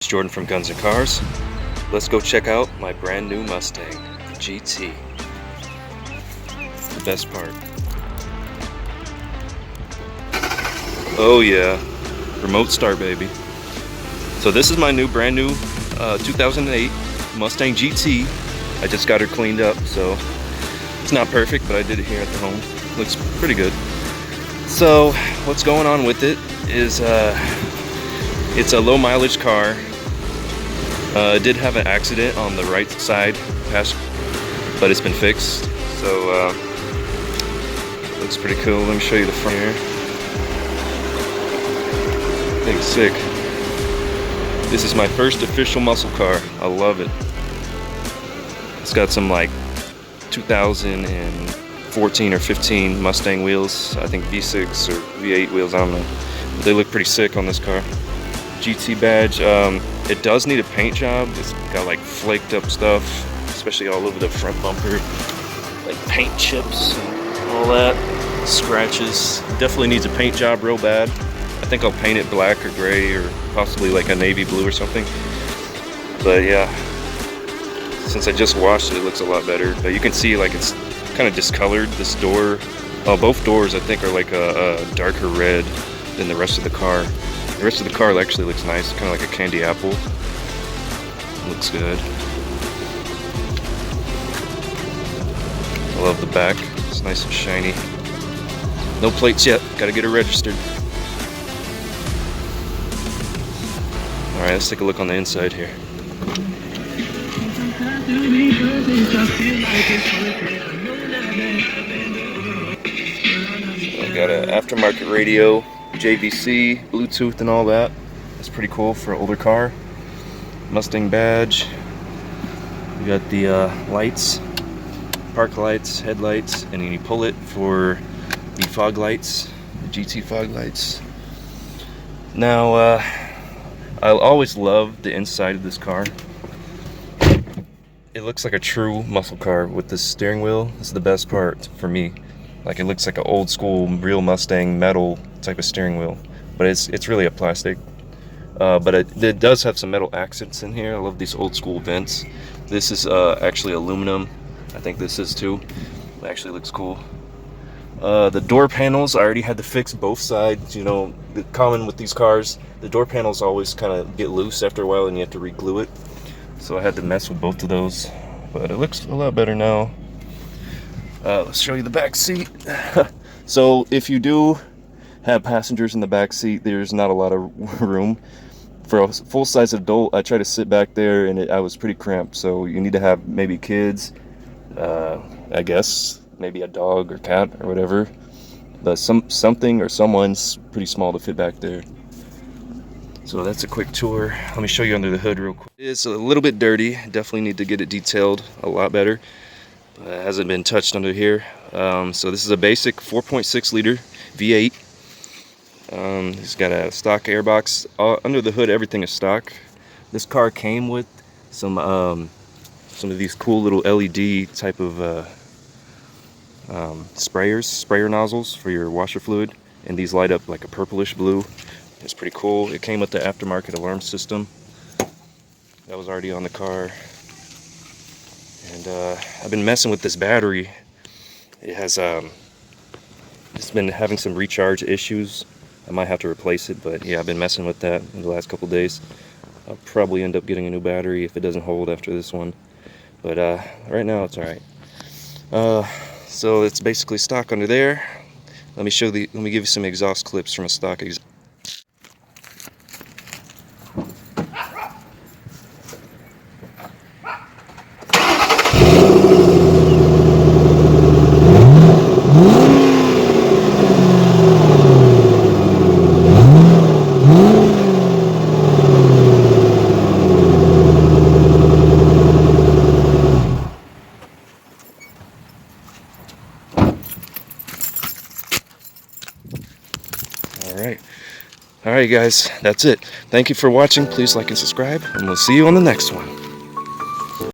It's Jordan from Guns and Cars. Let's go check out my brand new Mustang GT. The best part. Oh yeah, remote start, baby. So this is my brand new 2008 Mustang GT. I just got her cleaned up, so it's not perfect, but I did it here at the home. Looks pretty good. So what's going on with it is it's a low mileage car. It did have an accident on the right side, but it's been fixed. So looks pretty cool. Let me show you the front here. Thing's sick. This is my first official muscle car. I love it. It's got some like 2014 or 15 Mustang wheels. I think V6 or V8 wheels, I don't know. But they look pretty sick on this car. GT badge. It does need a paint job. It's got like flaked up stuff, especially all over the front bumper. Like paint chips and all that. Scratches. Definitely needs a paint job real bad. I think I'll paint it black or gray or possibly like a navy blue or something. But yeah, since I just washed it, it looks a lot better. But you can see like it's kind of discolored. This door, both doors I think are like a darker red than the rest of the car. The rest of the car actually looks nice, kind of like a candy apple. Looks good. I love the back. It's nice and shiny. No plates yet. Gotta get it registered. Alright, let's take a look on the inside here. I got an aftermarket radio, JVC, Bluetooth and all that. That's pretty cool for an older car. Mustang badge. We got the lights, park lights, headlights, and then you pull it for the fog lights, the GT fog lights. Now, I always loved the inside of this car. It looks like a true muscle car with the steering wheel. This is the best part for me. Like it looks like an old school real Mustang metal type of steering wheel, but it's really a plastic. But it does have some metal accents in here. I love these old school vents. This is actually aluminum. I think this is too. It actually looks cool. The door panels, I already had to fix both sides. You know, the common with these cars, the door panels always kind of get loose after a while and you have to re-glue it. So I had to mess with both of those, but it looks a lot better now. Let's show you the back seat. So if you do have passengers in the back seat, there's not a lot of room. For a full-size adult, I try to sit back there and I was pretty cramped. So you need to have maybe kids, I guess, maybe a dog or cat or whatever. But something or someone's pretty small to fit back there. So that's a quick tour. Let me show you under the hood real quick. It's a little bit dirty. Definitely need to get it detailed a lot better. It hasn't been touched under here. So this is a basic 4.6 liter V8. It's got a stock airbox. Under the hood, everything is stock. This car came with some of these cool little LED type of sprayer nozzles for your washer fluid, and these light up like a purplish blue. It's pretty cool. It came with the aftermarket alarm system that was already on the car. And I've been messing with this battery. It has it's been having some recharge issues. I might have to replace it, but yeah, I've been messing with that in the last couple days. I'll probably end up getting a new battery if it doesn't hold after this one. But right now it's alright. So it's basically stock under there. Let me give you some exhaust clips from a stock exhaust. Alright guys, that's it. Thank you for watching. Please like and subscribe, and we'll see you on the next one.